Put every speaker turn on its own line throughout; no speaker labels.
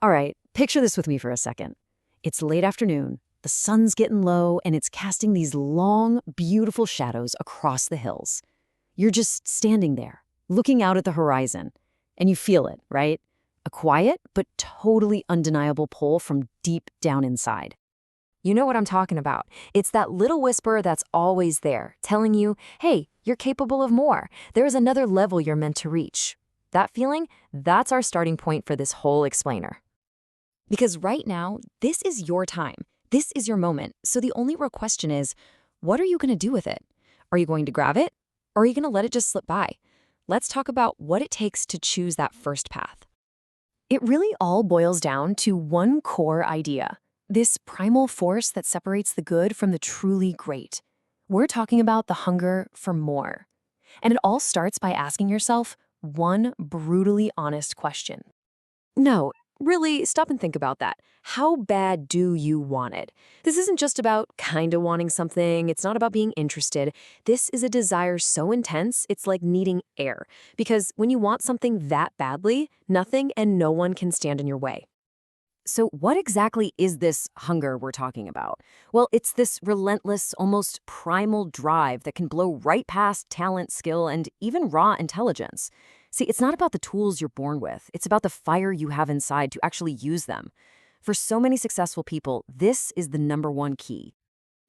All right, picture this with me for a second. It's late afternoon, the sun's getting low, and it's casting these long, beautiful shadows across the hills. You're just standing there, looking out at the horizon, and you feel it, right? A quiet but totally undeniable pull from deep down inside.
You know what I'm talking about. It's that little whisper that's always there, telling you, hey, you're capable of more. There is another level you're meant to reach. That feeling, that's our starting point for this whole explainer. Because right now, this is your time. This is your moment. So the only real question is, what are you going to do with it? Are you going to grab it? Or are you going to let it just slip by? Let's talk about what it takes to choose that first path.
It really all boils down to one core idea, this primal force that separates the good from the truly great. We're talking about the hunger for more. And it all starts by asking yourself one brutally honest question. No, really, stop and think about that. How bad do you want it? This isn't just about kinda wanting something, it's not about being interested. This is a desire so intense, it's like needing air. Because when you want something that badly, nothing and no one can stand in your way. So what exactly is this hunger we're talking about? Well, it's this relentless, almost primal drive that can blow right past talent, skill, and even raw intelligence. See, it's not about the tools you're born with. It's about the fire you have inside to actually use them. For so many successful people, this is the number one key.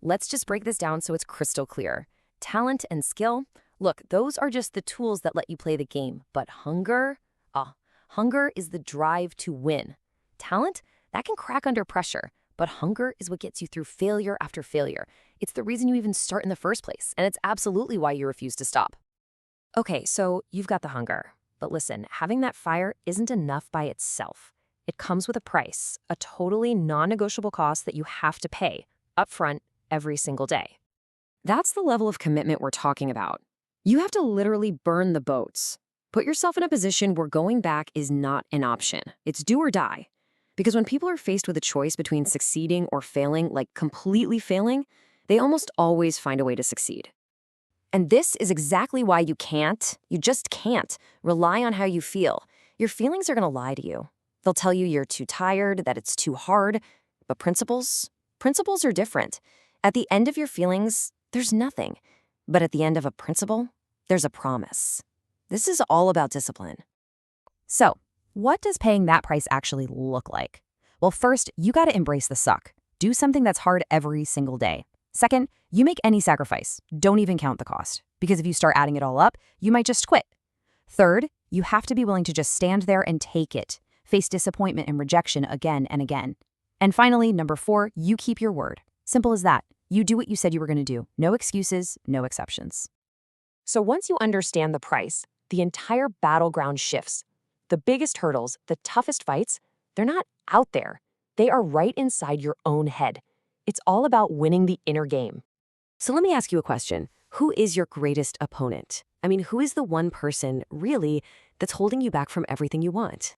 Let's just break this down so it's crystal clear. Talent and skill, look, those are just the tools that let you play the game. But hunger? Hunger is the drive to win. Talent? That can crack under pressure. But hunger is what gets you through failure after failure. It's the reason you even start in the first place, and it's absolutely why you refuse to stop. Okay, so you've got the hunger. But listen, having that fire isn't enough by itself. It comes with a price, a totally non-negotiable cost that you have to pay, upfront, every single day. That's the level of commitment we're talking about. You have to literally burn the boats. Put yourself in a position where going back is not an option. It's do or die. Because when people are faced with a choice between succeeding or failing, like completely failing, they almost always find a way to succeed. And this is exactly why you just can't, rely on how you feel. Your feelings are going to lie to you. They'll tell you you're too tired, that it's too hard. But principles are different. At the end of your feelings, there's nothing. But at the end of a principle, there's a promise. This is all about discipline. So, what does paying that price actually look like? Well, first, you got to embrace the suck. Do something that's hard every single day. Second, you make any sacrifice. Don't even count the cost. Because if you start adding it all up, you might just quit. Third, you have to be willing to just stand there and take it. Face disappointment and rejection again and again. And finally, number 4, you keep your word. Simple as that. You do what you said you were going to do. No excuses, no exceptions. So once you understand the price, the entire battleground shifts. The biggest hurdles, the toughest fights, they're not out there. They are right inside your own head. It's all about winning the inner game. So let me ask you a question. Who is your greatest opponent? I mean, who is the one person, really, that's holding you back from everything you want?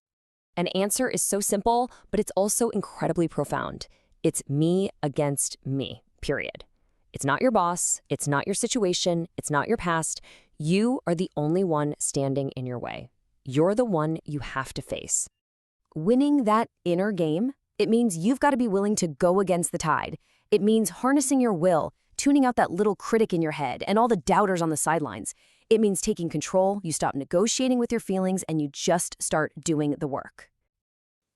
An answer is so simple, but it's also incredibly profound. It's me against me, period. It's not your boss, it's not your situation, it's not your past. You are the only one standing in your way. You're the one you have to face. Winning that inner game, it means you've got to be willing to go against the tide. It means harnessing your will, tuning out that little critic in your head and all the doubters on the sidelines. It means taking control, you stop negotiating with your feelings, and you just start doing the work.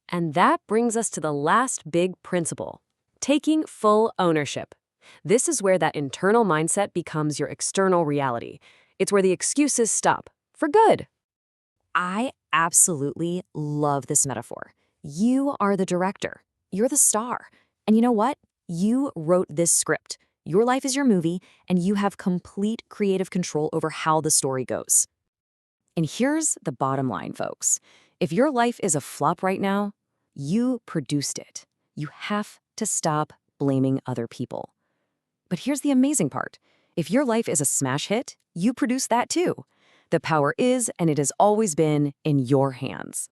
And that brings us to the last big principle, taking full ownership. This is where that internal mindset becomes your external reality. It's where the excuses stop, for good. I absolutely love this metaphor. You are the director. You're the star. And you know what? You wrote this script. Your life is your movie, and you have complete creative control over how the story goes. And here's the bottom line, folks. If your life is a flop right now, you produced it. You have to stop blaming other people. But here's the amazing part. If your life is a smash hit, you produce that too. The power is, and it has always been, in your hands.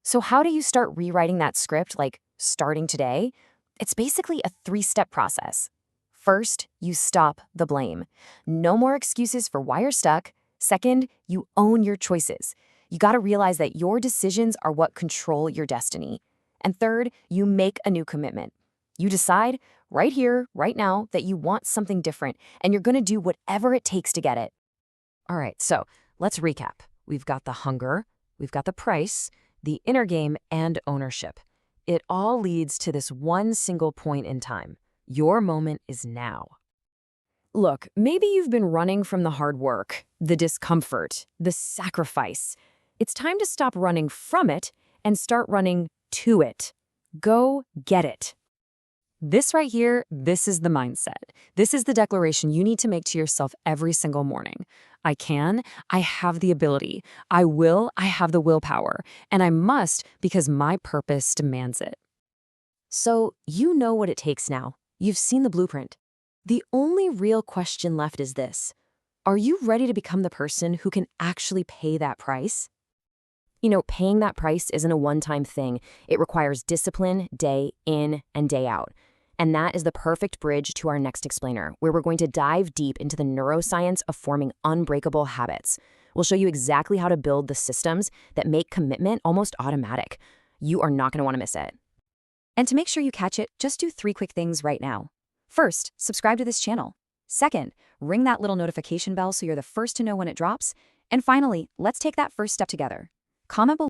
So how do you start rewriting that script, like starting today? It's basically a 3-step process. First, you stop the blame. No more excuses for why you're stuck. Second, you own your choices. You got to realize that your decisions are what control your destiny. And third, you make a new commitment. You decide right here, right now, that you want something different, and you're going to do whatever it takes to get it.
All right, so let's recap. We've got the hunger, we've got the price, the inner game, and ownership. It all leads to this one single point in time. Your moment is now.
Look, maybe you've been running from the hard work, the discomfort, the sacrifice. It's time to stop running from it and start running to it. Go get it. This right here, this is the mindset. This is the declaration you need to make to yourself every single morning. I can, I have the ability. I will, I have the willpower. And I must because my purpose demands it.
So you know what it takes now. You've seen the blueprint. The only real question left is this. Are you ready to become the person who can actually pay that price? You know, paying that price isn't a one-time thing. It requires discipline day in and day out. And that is the perfect bridge to our next explainer, where we're going to dive deep into the neuroscience of forming unbreakable habits. We'll show you exactly how to build the systems that make commitment almost automatic. You are not going to want to miss it.
And to make sure you catch it, just do 3 quick things right now. First, subscribe to this channel. Second, ring that little notification bell so you're the first to know when it drops. And finally, let's take that first step together. Comment below